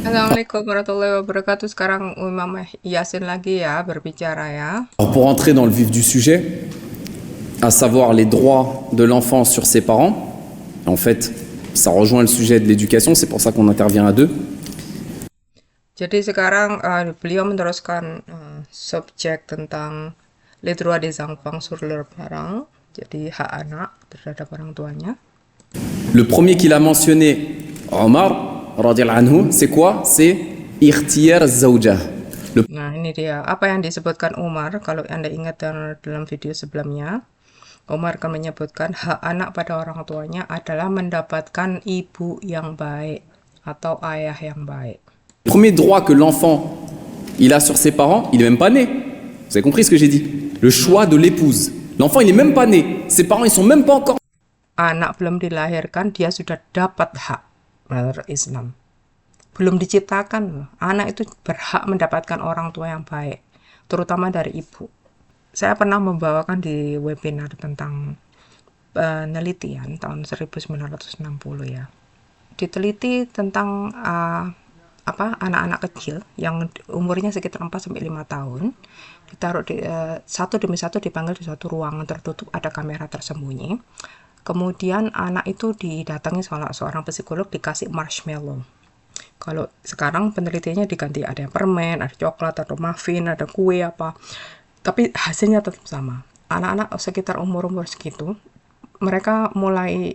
Assalamualaikum warahmatullahi wabarakatuh. Sekarang Imam Yasin lagi ya berbicara ya. Alors pour entrer dans le vif du sujet, à savoir les droits de l'enfant sur ses parents, en fait, ça rejoint le sujet de l'éducation, c'est pour ça qu'on intervient à deux. Jadi sekarang beliau meneruskan subjek tentang les droits des enfants sur leurs parents. Jadi hak anak terhadap orang tuanya. Le premier qu'il a mentionné, Omar, radiallahu anhu, c'est quoi? C'est irtiyar zawjah. Nah ini dia apa yang disebutkan Umar. Kalau Anda ingat dalam video sebelumnya, Umar akan menyebutkan hak anak pada orang tuanya adalah mendapatkan ibu yang baik atau ayah yang baik. Le premier droit que l'enfant il a sur ses parents, il est même pas né. Vous avez compris ce que j'ai dit? Le choix de l'épouse. L'enfant il est même pas né. Ses parents ils sont même pas encore. Anak belum dilahirkan, dia sudah dapat hak menurut Islam. Belum diciptakan loh. Anak itu berhak mendapatkan orang tua yang baik, terutama dari ibu. Saya pernah membawakan di webinar tentang penelitian tahun 1960 ya. Diteliti tentang anak-anak kecil yang umurnya sekitar 4 sampai 5 tahun ditaruh satu demi satu dipanggil di suatu ruangan tertutup, ada kamera tersembunyi. Kemudian anak itu didatangi seorang psikolog, dikasih marshmallow. Kalau sekarang penelitiannya diganti, ada yang permen, ada coklat, ada muffin, ada kue apa. Tapi hasilnya tetap sama. Anak-anak sekitar umur-umur segitu, mereka mulai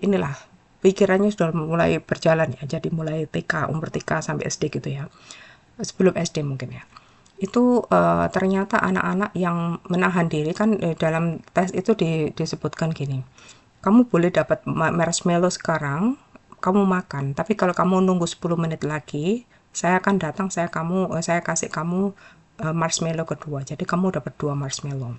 pikirannya sudah mulai berjalan ya. Jadi mulai TK, umur TK sampai SD gitu ya. Sebelum SD mungkin ya. Itu ternyata anak-anak yang menahan diri kan dalam tes itu disebutkan gini. Kamu boleh dapat marshmallow sekarang, kamu makan. Tapi kalau kamu nunggu 10 menit lagi, saya akan datang, saya kasih kamu marshmallow kedua. Jadi kamu dapat 2 marshmallow.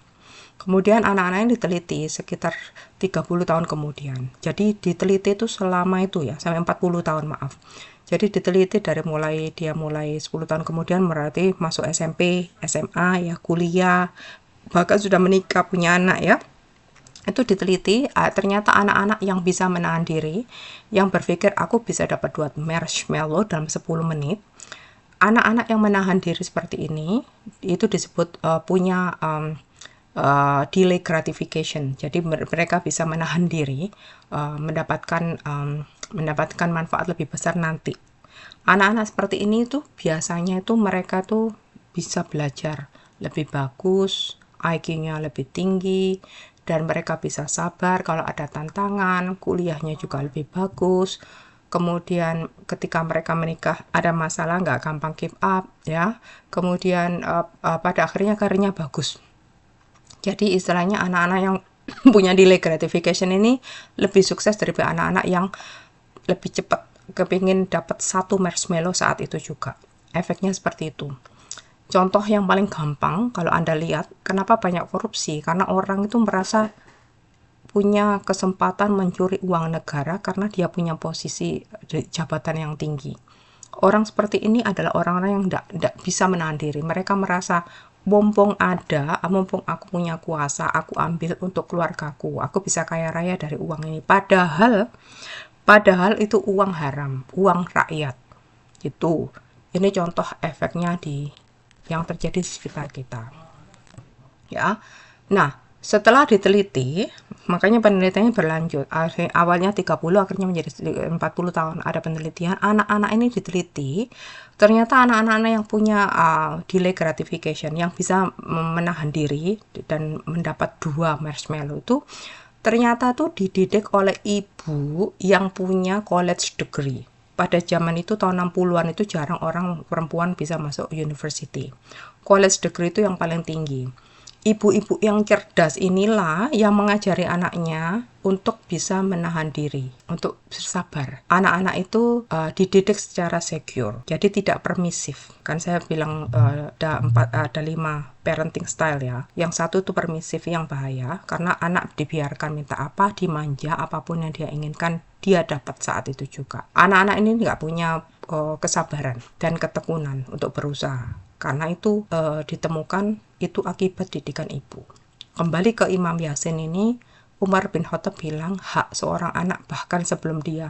Kemudian anak-anak ini diteliti sekitar 30 tahun kemudian. Jadi diteliti itu selama itu ya, sampai 40 tahun maaf. Jadi diteliti dari mulai 10 tahun kemudian, berarti masuk SMP, SMA, ya kuliah, bahkan sudah menikah, punya anak ya. Itu diteliti, ternyata anak-anak yang bisa menahan diri, yang berpikir aku bisa dapat 2 marshmallow dalam 10 menit, anak-anak yang menahan diri seperti ini, itu disebut punya delay gratification. Jadi mereka bisa menahan diri, mendapatkan manfaat lebih besar nanti. Anak-anak seperti ini tuh biasanya itu mereka tuh bisa belajar lebih bagus, IQ-nya lebih tinggi, dan mereka bisa sabar kalau ada tantangan, kuliahnya juga lebih bagus. Kemudian ketika mereka menikah ada masalah nggak gampang give up ya. Kemudian pada akhirnya karirnya bagus. Jadi istilahnya anak-anak yang punya delay gratification ini lebih sukses daripada anak-anak yang lebih cepat kepingin dapat 1 marshmallow saat itu juga. Efeknya seperti itu. Contoh yang paling gampang kalau Anda lihat, kenapa banyak korupsi? Karena orang itu merasa punya kesempatan mencuri uang negara karena dia punya posisi jabatan yang tinggi. Orang seperti ini adalah orang-orang yang tidak bisa menahan diri. Mereka merasa mumpung mumpung aku punya kuasa, aku ambil untuk keluargaku. Aku bisa kaya raya dari uang ini. Padahal itu uang haram, uang rakyat. Itu. Ini contoh efeknya yang terjadi di sekitar kita. Ya. Nah, setelah diteliti, makanya penelitiannya berlanjut. Awalnya 30, akhirnya menjadi 40 tahun ada penelitian. Anak-anak ini diteliti, ternyata anak-anak yang punya delay gratification, yang bisa menahan diri dan mendapat 2 marshmallow itu, ternyata tuh dididik oleh ibu yang punya college degree. Pada zaman itu tahun 60-an itu jarang orang perempuan bisa masuk university. College degree itu yang paling tinggi. Ibu-ibu yang cerdas inilah yang mengajari anaknya untuk bisa menahan diri, untuk bersabar. Anak-anak itu dididik secara secure, jadi tidak permisif. Kan saya bilang ada 5 parenting style ya. Yang satu itu permisif, yang bahaya, karena anak dibiarkan minta apa, dimanja, apapun yang dia inginkan, dia dapat saat itu juga. Anak-anak ini nggak punya kesabaran dan ketekunan untuk berusaha. Karena itu ditemukan itu akibat didikan ibu. Kembali ke Imam Yasin ini, Umar bin Khattab bilang hak seorang anak bahkan sebelum dia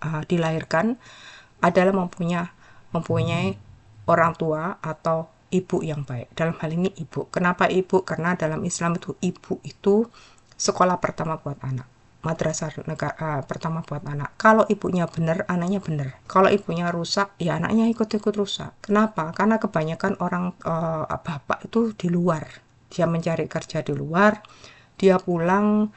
dilahirkan adalah mempunyai orang tua atau ibu yang baik. Dalam hal ini ibu. Kenapa ibu? Karena dalam Islam itu ibu itu sekolah pertama buat anak. Madrasah pertama buat anak. Kalau ibunya benar, anaknya benar. Kalau ibunya rusak, ya anaknya ikut-ikut rusak. Kenapa? Karena kebanyakan orang bapak itu di luar. Dia mencari kerja di luar, dia pulang,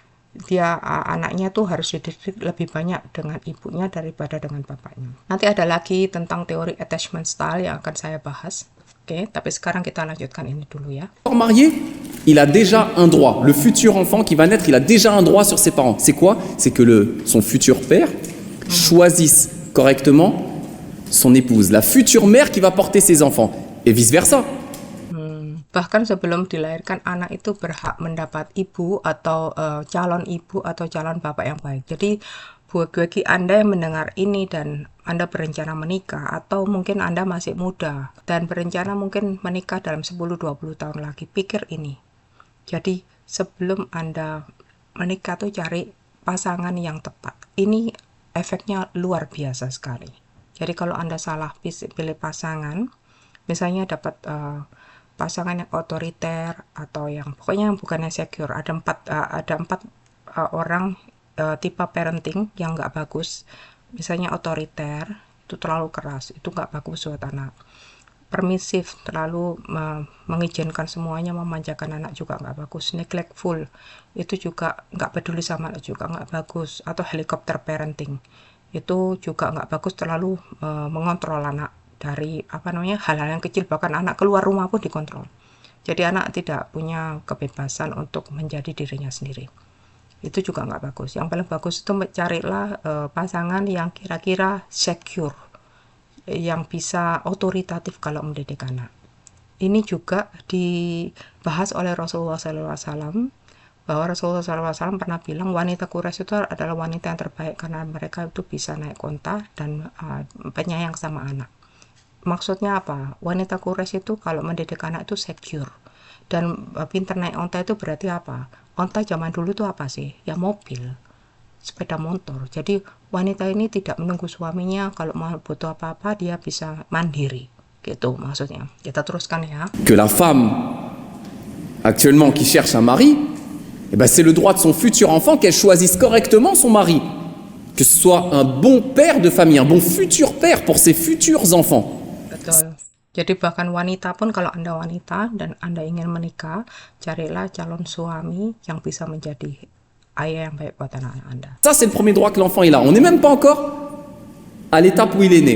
dia anaknya tuh harus dididik lebih banyak dengan ibunya daripada dengan bapaknya. Nanti ada lagi tentang teori attachment style yang akan saya bahas. Oke, tapi sekarang kita lanjutkan ini dulu ya. Marié, il a déjà un droit. Le futur enfant qui va naître, il a déjà un droit sur ses parents. C'est quoi? C'est que son futur père choisisse correctement son épouse, la future mère qui va porter ses enfants, et vice-versa. Bahkan sebelum dilahirkan, anak itu berhak mendapat ibu atau calon ibu atau calon bapak yang baik. Jadi bagi Anda yang mendengar ini dan Anda berencana menikah, atau mungkin Anda masih muda dan berencana mungkin menikah dalam 10-20 tahun lagi, pikir ini. Jadi sebelum Anda menikah tuh cari pasangan yang tepat. Ini efeknya luar biasa sekali. Jadi kalau Anda salah pilih pasangan, misalnya dapat pasangan yang otoriter atau yang pokoknya bukannya secure. Ada empat orang tipe parenting yang nggak bagus. Misalnya otoriter, itu terlalu keras, itu nggak bagus buat anak. Permisif, terlalu mengizinkan semuanya, memanjakan anak juga nggak bagus. Neglectful, itu juga nggak peduli sama anak juga nggak bagus. Atau helikopter parenting, itu juga nggak bagus, terlalu mengontrol anak dari hal-hal yang kecil, bahkan anak keluar rumah pun dikontrol. Jadi anak tidak punya kebebasan untuk menjadi dirinya sendiri. Itu juga nggak bagus. Yang paling bagus itu carilah pasangan yang kira-kira secure, yang bisa otoritatif kalau mendidik anak. Ini juga dibahas oleh Rasulullah SAW, bahwa Rasulullah SAW pernah bilang wanita Quraisy itu adalah wanita yang terbaik karena mereka itu bisa naik onta dan penyayang sama anak. Maksudnya apa? Wanita Quraisy itu kalau mendidik anak itu secure. Dan pinter naik onta itu berarti apa? Onta zaman dulu itu apa sih? Ya mobil, sepeda motor. Jadi wanita ini tidak menunggu suaminya, kalau mau butuh apa-apa dia bisa mandiri. Gitu maksudnya. Kita teruskan ya. Que la femme actuellement qui cherche un mari, eh ben c'est le droit de son futur enfant qu'elle choisisse correctement son mari. Que ce soit un bon père de famille, un bon futur père pour ses futurs enfants. Betul. Jadi bahkan wanita pun, kalau Anda wanita dan Anda ingin menikah, carilah calon suami yang bisa menjadi ayah yang baik buat anak-anak Anda. Ça, c'est le premier droit que l'enfant il a. On n'est même pas encore à l'étape où il est né.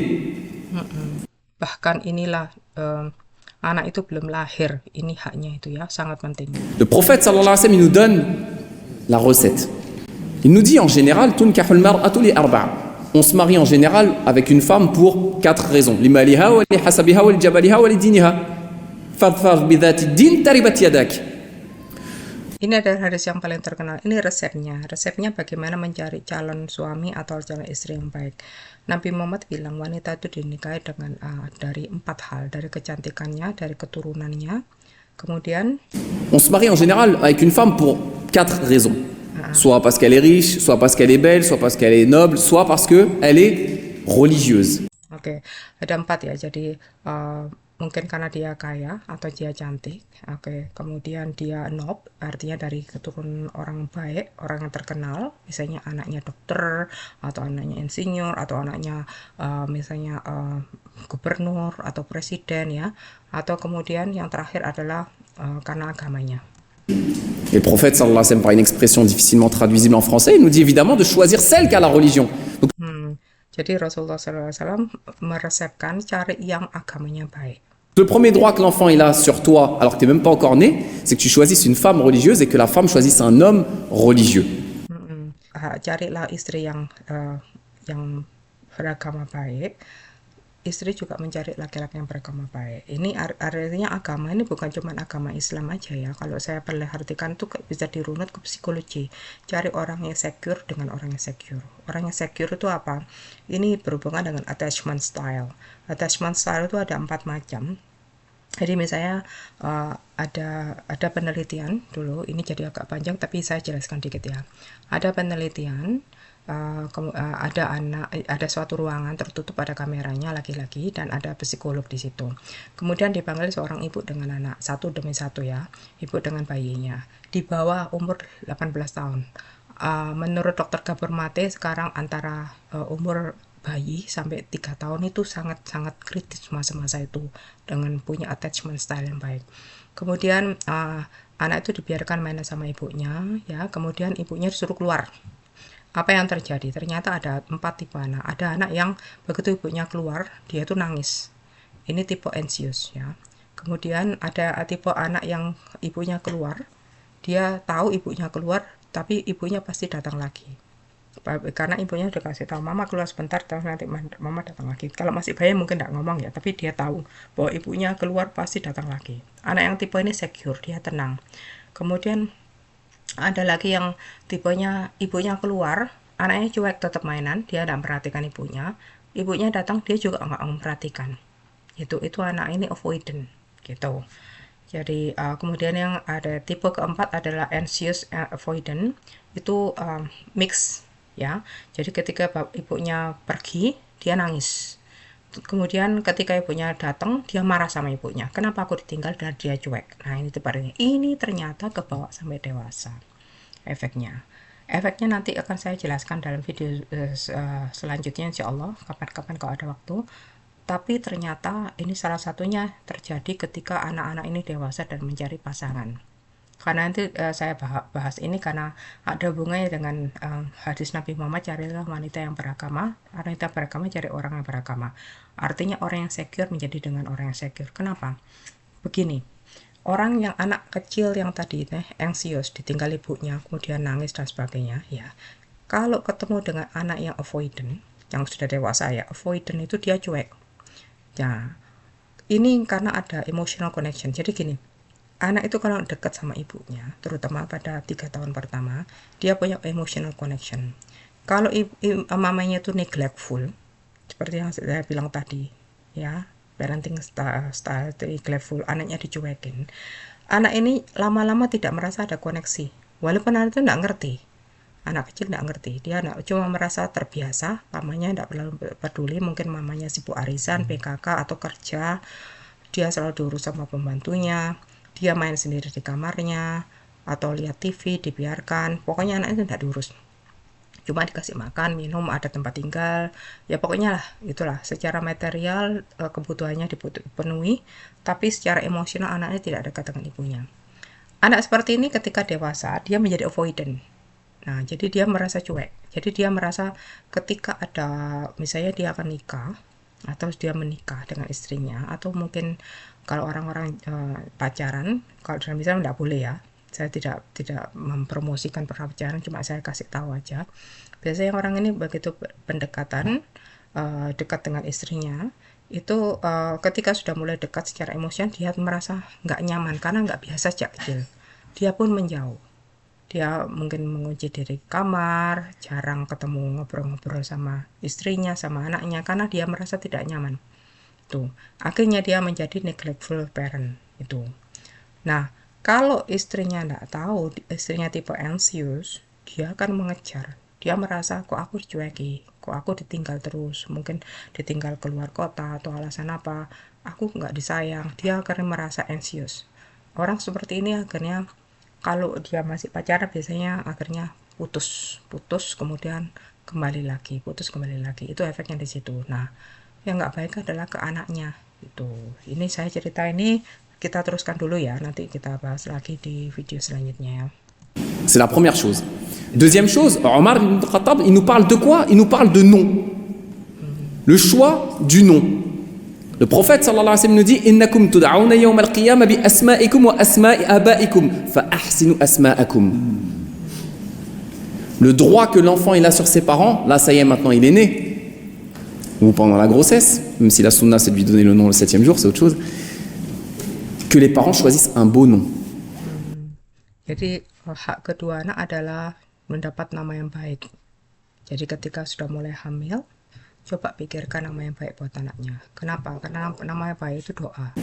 Bahkan inilah anak itu belum lahir, ini haknya itu ya, sangat penting. Le prophète sallallahu alayhi wa sallam, il nous donne la recette. Il nous dit en général, tunkahul mar'atu li arba'a. On se marie en général avec une femme pour 4 raisons. Limaliha wa li hasabiha wa li jabaliha wa li diniha. Fadfar bidhati din taribat yadak. Ini adalah hadis yang paling terkenal. Ini resepnya. Resepnya bagaimana mencari calon suami atau calon istri yang baik. Nabi Muhammad bilang wanita itu dinikahi dengan dari 4 hal. Dari kecantikannya, dari keturunannya. Kemudian on se marie en général avec une femme pour 4 raisons. Soit parce qu'elle est riche, soit parce qu'elle est belle, soit parce qu'elle est noble, soit parce qu'elle est religieuse. Oke, ada 4 ya. Jadi mungkin karena dia kaya atau dia cantik. Oke, kemudian dia nob, artinya dari keturunan orang baik, orang yang terkenal. Misalnya anaknya dokter, atau anaknya insinyur, atau anaknya misalnya gubernur atau presiden ya. Atau kemudian yang terakhir adalah karena agamanya. Et le prophète sallallahu alayhi wa sallam, par une expression difficilement traduisible en français, il nous dit évidemment de choisir celle qui a la religion. Donc, jadi Rasulullah SAW meresepkan cari yang agamanya baik. le premier droit que l'enfant il a sur toi, alors que tu n'es même pas encore né, c'est que tu choisisses une femme religieuse et que la femme choisisse un homme religieux. Carilah istri yang beragama baik. Istri juga mencari laki-laki yang beragama baik. Ini artinya agama ini bukan cuma agama Islam aja ya. Kalau saya perhatikan tuh bisa dirunut ke psikologi. Cari orang yang secure dengan orang yang secure. Orang yang secure itu apa? Ini berhubungan dengan attachment style. Attachment style itu ada 4 macam. Jadi misalnya ada penelitian dulu, ini jadi agak panjang tapi saya jelaskan dikit ya. Ada penelitian ada suatu ruangan tertutup, ada kameranya laki-laki dan ada psikolog di situ. Kemudian dipanggil seorang ibu dengan anak, satu demi satu ya, ibu dengan bayinya di bawah umur 18 tahun. Menurut dokter Gabor Mate sekarang antara umur bayi sampai 3 tahun itu sangat-sangat kritis masa-masa itu dengan punya attachment style yang baik. Kemudian anak itu dibiarkan main sama ibunya ya, kemudian ibunya disuruh keluar. Apa yang terjadi? Ternyata ada 4 tipe anak. Ada anak yang begitu ibunya keluar, dia itu nangis. Ini tipe anxious ya. Kemudian ada tipe anak yang ibunya keluar, dia tahu ibunya keluar, tapi ibunya pasti datang lagi. Karena ibunya udah kasih tahu, mama keluar sebentar, terus nanti mama datang lagi. Kalau masih bayi mungkin tidak ngomong ya, tapi dia tahu bahwa ibunya keluar pasti datang lagi. Anak yang tipe ini secure, dia tenang. Kemudian ada lagi yang tipenya ibunya keluar, anaknya cuek tetap mainan, dia tidak memperhatikan ibunya datang dia juga nggak memperhatikan. Itu anak ini avoidant gitu. Jadi kemudian yang ada tipe keempat adalah anxious avoidant, itu mix ya. Jadi ketika ibunya pergi dia nangis. Kemudian ketika ibunya datang dia marah sama ibunya, kenapa aku ditinggal, dan dia cuek. Nah ini tipe ini ternyata kebawa sampai dewasa efeknya nanti akan saya jelaskan dalam video selanjutnya insya Allah, kapan-kapan kalau ada waktu. Tapi ternyata ini salah satunya terjadi ketika anak-anak ini dewasa dan mencari pasangan. Karena nanti saya bahas ini karena ada hubungannya dengan hadis Nabi Muhammad, carilah wanita yang beragama, cari orang yang beragama. Artinya orang yang secure menjadi dengan orang yang secure. Kenapa? Begini, orang yang anak kecil yang tadi anxious, ditinggal ibunya, kemudian nangis dan sebagainya ya, kalau ketemu dengan anak yang avoidant, yang sudah dewasa ya, avoidant itu dia cuek. Nah, ini karena ada emotional connection. Jadi gini, anak itu kalau dekat sama ibunya, terutama pada 3 tahun pertama, dia punya emotional connection. Kalau mamanya itu neglectful, seperti yang saya bilang tadi, ya, parenting style neglectful, anaknya dicuekin. Anak ini lama-lama tidak merasa ada koneksi, walaupun anak itu tidak ngerti. Anak kecil tidak ngerti, dia cuma merasa terbiasa, mamanya tidak peduli, mungkin mamanya sibuk arisan, PKK atau kerja, dia selalu diurus sama pembantunya, dia main sendiri di kamarnya, atau lihat TV, dibiarkan, pokoknya anak itu tidak diurus. Cuma dikasih makan, minum, ada tempat tinggal, ya pokoknya lah, itulah, secara material kebutuhannya dipenuhi, tapi secara emosional anaknya tidak dekat dengan ibunya. Anak seperti ini ketika dewasa, dia menjadi avoidant. Nah, jadi dia merasa cuek. Jadi dia merasa ketika ada, misalnya dia akan nikah, atau dia menikah dengan istrinya, atau mungkin kalau orang-orang pacaran, kalau dalam Islam tidak boleh ya, saya tidak mempromosikan pacaran, cuma saya kasih tahu aja. Biasanya orang ini begitu pendekatan, dekat dengan istrinya, itu ketika sudah mulai dekat secara emosional, dia merasa nggak nyaman, karena nggak biasa sejak kecil. Dia pun menjauh. Dia mungkin mengunci diri kamar, jarang ketemu ngobrol-ngobrol sama istrinya, sama anaknya, karena dia merasa tidak nyaman. Tuh, akhirnya dia menjadi neglectful parent itu. Nah, kalau istrinya tidak tahu, istrinya tipe anxious, dia akan mengejar. Dia merasa, kok aku dicueki, kok aku ditinggal terus, mungkin ditinggal keluar kota atau alasan apa, aku nggak disayang. Dia akan merasa anxious. Orang seperti ini akhirnya kalau dia masih pacaran biasanya akhirnya putus kemudian kembali lagi, itu efeknya di situ. Nah, yang nggak baik adalah ke anaknya itu. Ini saya cerita ini, kita teruskan dulu ya, nanti kita bahas lagi di video selanjutnya ya. C'est la première chose. Deuxième chose, Omar ibn Khattab, il nous parle de quoi? Il nous parle de nom. Le choix du nom. Le prophète sallallahu alayhi wa sallam nous dit innakum tud'auna yawm al-qiyamah bi asma'ikum wa asma'i abaikum fa ahsinu asma'akum. Le droit que l'enfant il a sur ses parents, là ça y est maintenant il est né, ou pendant la grossesse, même si la sunna c'est de lui donner le nom le 7e jour, c'est autre chose, que les parents choisissent un beau nom. Jadi hak kedua anak adalah mendapat nama yang baik. Jadi ketika sudah mulai hamil, coba pikirkan nama yang baik buat anaknya. Kenapa? Karena nama yang baik itu doa.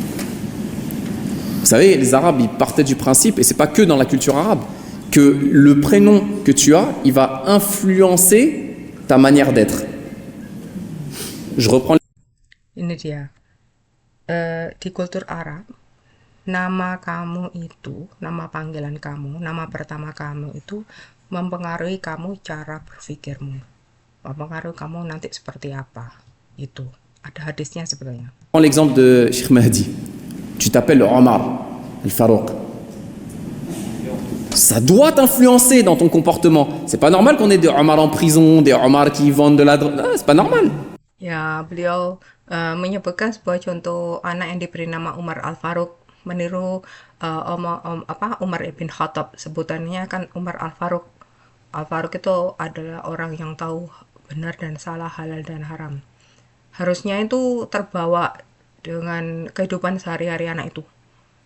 Vous savez, les Arabes, ils partaient du principe, et c'est pas que dans la culture arabe, que le prénom que tu as, il va influencer ta manière d'être. Je reprends. Ini dia. Di kultur Arab, nama kamu itu, nama panggilan kamu, nama pertama kamu itu mempengaruhi kamu cara berpikirmu. Mempengaruhi kamu nanti seperti apa. Itu. Ada hadisnya sebetulnya. Prends l'exemple de Sheikh Mahdi. Tu t'appelles Omar Al-Farouq. Ça doit t'influencer dans ton comportement. C'est pas normal qu'on ait des Omar en prison, des Omar qui vendent de la drogue. Ah, c'est pas normal. Ya, beliau menyebutkan sebuah contoh anak yang diberi nama Umar Al-Faruq meniru Umar ibn Khattab. Sebutannya kan Umar Al-Faruq. Al-Faruq itu adalah orang yang tahu benar dan salah, halal dan haram. Harusnya itu terbawa dengan kehidupan sehari-hari anak itu.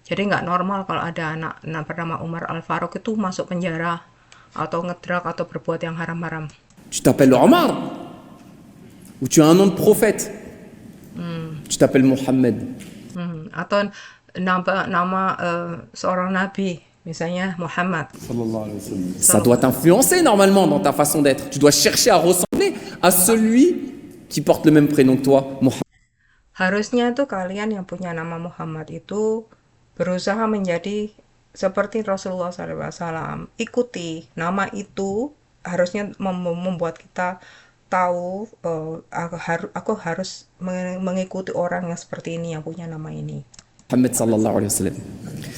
Jadi nggak normal kalau ada anak bernama Umar Al-Faruq itu masuk penjara atau ngedrak atau berbuat yang haram-haram. Tu t'appelles Omar ou tu as un nom de prophète. Tu t'appelles Mohammed. Atau nama seorang nabi, misalnya Muhammad. Ça doit t'influencer normalement dans ta façon d'être. Tu dois chercher à ressembler à celui qui porte le même prénom que toi, Mohammed. Harusnya tuh kalian yang punya nama Muhammad itu berusaha menjadi seperti Rasulullah SAW. Ikuti nama itu, harusnya membuat kita tahu aku harus mengikuti orang yang seperti ini, yang punya nama ini. Mohammed sallallahu alayhi wa sallam.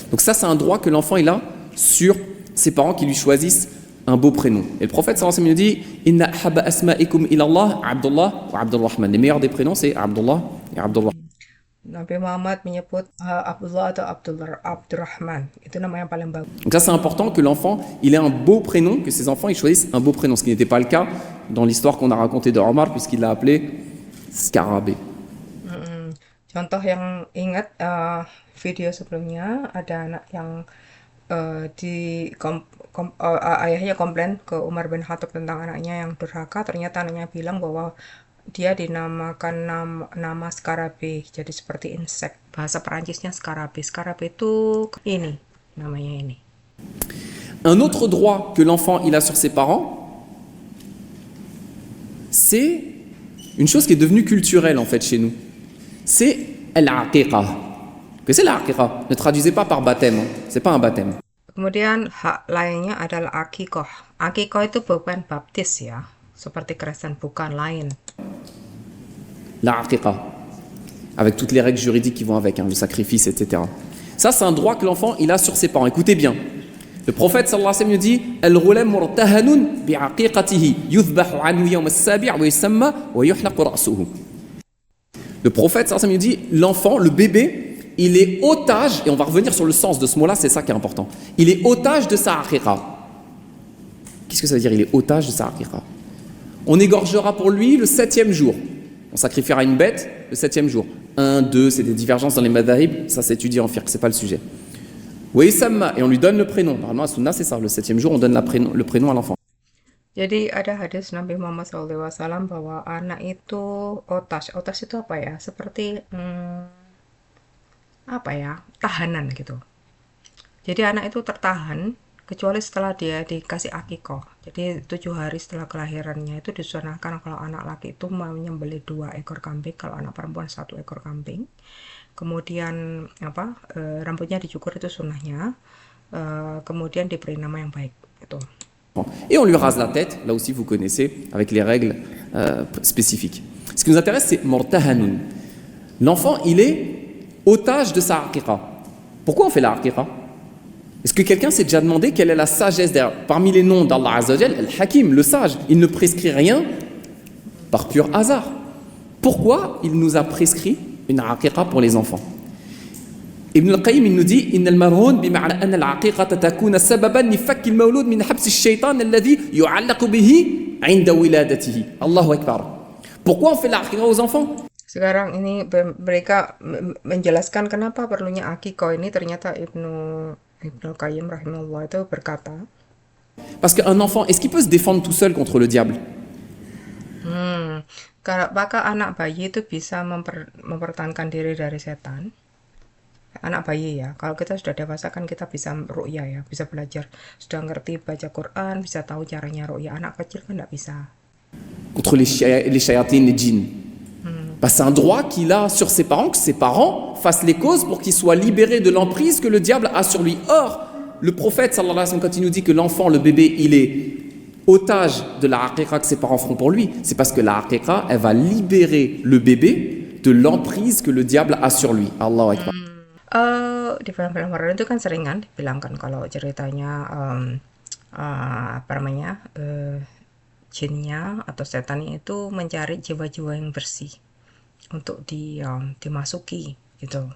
Donc ça, c'est un droit que l'enfant il a sur ses parents qui lui choisissent un beau prénom. Et le prophète sallallahu alayhi wa sallam nous dit Inna habba asma'ikum ilallah Abdullah wa Abdurrahman. Les meilleurs des prénoms, c'est Abdullah et Abdurrahman. Nabi Muhammad menyebut Abdullah atau Abdurrahman. Itu nama yang paling bagus. Donc ça, c'est important que l'enfant il ait un beau prénom, que ses enfants ils choisissent un beau prénom, ce qui n'était pas le cas dans l'histoire qu'on a racontée de Omar, puisqu'il l'a appelé Scarabée. Contoh yang ingat video sebelumnya, ada anak yang ayahnya komplain ke Umar bin Khattab tentang anaknya yang durhaka. Ternyata anaknya bilang bahwa dia dinamakan nama Scarabée, jadi seperti insek. Bahasa Perancisnya Scarabée. Scarabée itu ini, namanya ini. Un autre droit que l'enfant il a sur ses parents, c'est une chose qui est devenue culturelle en fait chez nous. C'est al-aqiqah. Que c'est l'aqiqah? Ne traduisez pas par baptême, hein. C'est pas un baptême. Kemudian hak lainnya adalah akikoh. Akikoh itu bukan baptis ya, seperti Kristen, bukan lain. L'aqiqah, avec toutes les règles juridiques qui vont avec, hein, le sacrifice, etc. Ça, c'est un droit que l'enfant il a sur ses parents. Écoutez bien. Le prophète sallallahu alayhi wa sallam nous dit Al-ghulam murtahanun bi'aqiqatihi yudhbahu anhu yawm as-sabi' wa yusamma wa yuhlaq ra'suhu. Le prophète sallallahu alayhi wa sallam nous dit l'enfant, le bébé, il est otage, et on va revenir sur le sens de ce mot-là, c'est ça qui est important. Il est otage de sa aqiqa. Qu'est-ce que ça veut dire? Il est otage de sa aqiqa. On égorgera pour lui le 7e jour. On sacrifiera une bête le 7e jour. 1, 2, c'est des divergences dans les madhahib, ça s'étudie en fiqh, c'est pas le sujet. Oui, Samma, et on lui donne le prénom. Normalement, à Sunna, c'est ça, le 7e jour, on donne le prénom à l'enfant. Jadi ada hadis Nabi Muhammad SAW bahwa anak itu otas. Otas itu apa ya? Seperti tahanan gitu. Jadi anak itu tertahan kecuali setelah dia dikasih akikoh. Jadi 7 hari setelah kelahirannya itu disunahkan kalau anak laki itu menyembelih 2 ekor kambing, kalau anak perempuan 1 ekor kambing. Kemudian rambutnya dicukur, itu sunnahnya. Kemudian diberi nama yang baik gitu. Et on lui rase la tête, là aussi vous connaissez, avec les règles spécifiques. Ce qui nous intéresse, c'est Mortahanun. L'enfant, il est otage de sa aqiqa. Pourquoi on fait la aqiqa? Est-ce que quelqu'un s'est déjà demandé quelle est la sagesse derrière? Parmi les noms d'Allah Azza wa Jal, Al-Hakim, le sage, il ne prescrit rien par pur hasard. Pourquoi il nous a prescrit une aqiqa pour les enfants? Ibn al-Qayyim il nous dit إن المرهون بمعنى أن العقيقة تكون سببا لفك المولود من حبس الشيطان الذي يعلق به عند ولادته. الله أكبر. Pourquoi on fait la aqiqa aux enfants? Sekarang ini mereka menjelaskan kenapa perlunya akikoh ini. Ternyata Ibn al-Qayyim rahimahullah itu berkata, parce qu'un enfant, est-ce qu'il peut se défendre tout seul contre le diable? Apakah anak bayi itu bisa mempertahankan diri dari setan? Anak bayi ya, kalau kita sudah dewasa kan kita bisa ru'ya ya, bisa belajar, sudah ngerti baca Quran, bisa tahu caranya ru'ya. Anak kecil kan tidak bisa. contre les shayatines, les djinns. Bah, c'est un droit qu'il a sur ses parents, que ses parents fassent les causes pour qu'il soit libéré de l'emprise que le diable a sur lui. Or, le prophète, sallallahu alayhi wa sallam, quand il nous dit que l'enfant, le bébé, il est otage de la aqiqa que ses parents feront pour lui, c'est parce que la aqiqa, elle va libérer le bébé de l'emprise que le diable a sur lui. Allahu Akbar. Di film-film horor itu kan sering kan dibilangkan kalau ceritanya apa namanya jinnya atau setannya itu mencari jiwa-jiwa yang bersih untuk dimasuki gitu.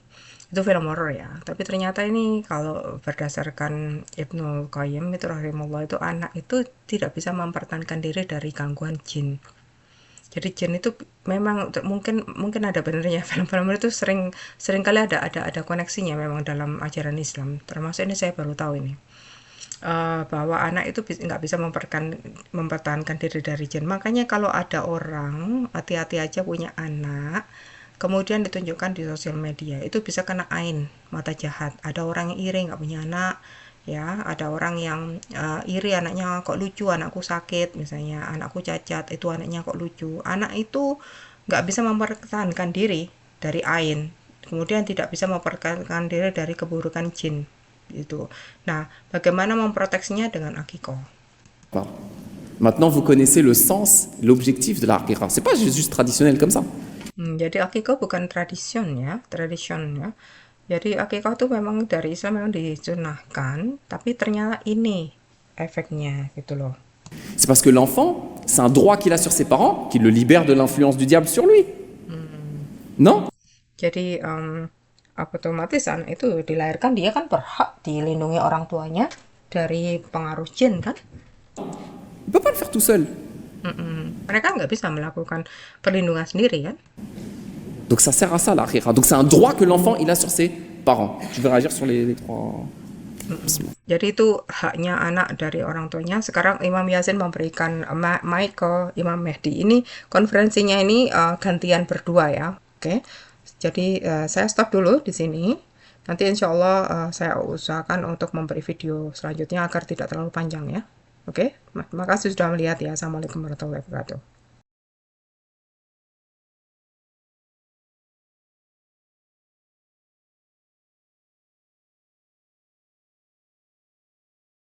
Itu film horor ya. Tapi ternyata ini kalau berdasarkan Ibnu Qayyim itu rahimahullah, itu anak itu tidak bisa mempertahankan diri dari gangguan jin. Jadi jin itu memang mungkin ada benernya, film-film itu sering kali ada koneksinya memang dalam ajaran Islam. Termasuk ini saya baru tahu ini. Bahwa anak itu nggak bisa mempertahankan diri dari jin. Makanya kalau ada orang hati-hati aja punya anak, kemudian ditunjukkan di sosial media, itu bisa kena ain, mata jahat. Ada orang yang iri nggak punya anak, ya. Ada orang yang iri anaknya kok lucu, anakku sakit, misalnya anakku cacat, itu anaknya kok lucu. Anak itu nggak bisa mempertahankan diri dari ain, kemudian tidak bisa mempertahankan diri dari keburukan jin. Itu. Nah, bagaimana memproteksinya dengan akikoh? Maintenant, vous connaissez le sens, l'objectif de la aqiqa. C'est pas juste traditionnel comme ça. Jadi akikoh bukan tradision ya. Jadi akikoh itu memang dari Islam memang disunahkan, tapi ternyata ini efeknya gitu loh. C'est parce que l'enfant, c'est un droit qu'il a sur ses parents qui le libère de l'influence du diable sur lui. Non? Jadi otomatis anak itu dilahirkan, dia kan berhak dilindungi orang tuanya dari pengaruh jin kan? Il peut pas le faire tout seul. Mereka nggak bisa melakukan perlindungan sendiri kan? Donc ça sert à ça la aqiqa. Donc c'est un droit que l'enfant il a sur ses parents. Je vais réagir sur les trois. Jadi itu haknya anak dari orang tuanya. Sekarang Imam Yasin memberikan mic ke Imam Mehdi. Ini konferensinya ini gantian berdua ya. Oke. Jadi saya stop dulu di sini. Nanti insya Allah saya usahakan untuk memberi video selanjutnya agar tidak terlalu panjang ya. Oke. Terima kasih sudah melihat ya. Assalamualaikum warahmatullahi wabarakatuh.